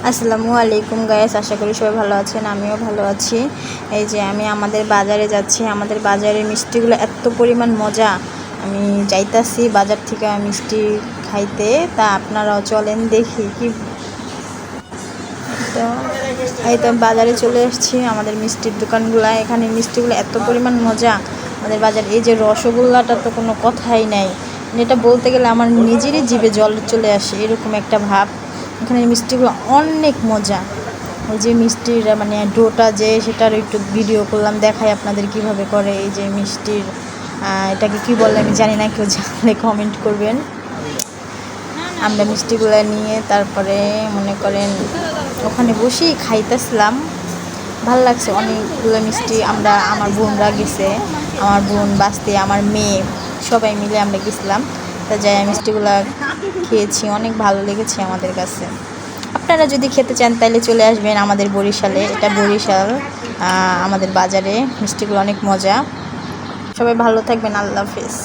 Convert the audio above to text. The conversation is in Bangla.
আসসালামু আলাইকুম গাইস, আশা করি সবাই ভালো আছেন। আমিও ভালো আছি। এই যে আমি আমাদের বাজারে যাচ্ছি। আমাদের বাজারের মিষ্টিগুলো এত পরিমাণ মজা। আমি যাইতাছি বাজার থেকে মিষ্টি খাইতে, তা আপনারাও চলেন দেখি কি। তো এই তো আমি বাজারে চলে এসেছি, আমাদের মিষ্টির দোকানগুলো। এখানে মিষ্টিগুলো এত পরিমাণ মজা আমাদের বাজার। এই যে রসগোল্লাটা তো কোনো কথাই নাই, এটা বলতে গেলে আমার নিজেরই জিভে জল চলে আসে, এরকম একটা ভাব। এখানে মিষ্টিগুলো অনেক মজা। ওই যে মিষ্টির মানে ডোটা যে, সেটার একটু ভিডিও করলাম, দেখাই আপনাদের কিভাবে করে। এই যে মিষ্টির এটাকে কি বলে আমি জানি না, কেউ জানলে কমেন্ট করবেন। আমরা মিষ্টিগুলো নিয়ে তারপরে মনে করেন ওখানে বসেই খাইতেছিলাম। ভাল লাগছে অনেকগুলো মিষ্টি। আমার বোনরা গেছে, আমার বোন বাস্তি, আমার মেয়ে, সবাই মিলে আমরা গেছিলাম। তা যাই মিষ্টিগুলো খেয়েছি, অনেক ভালো লেগেছে আমাদের কাছে। আপনারা যদি খেতে চান তাহলে চলে আসবেন আমাদের বরিশালে। এটা বরিশাল, আমাদের বাজারে মিষ্টিগুলো অনেক মজা। সবাই ভালো থাকবেন, আল্লাহ হাফেজ।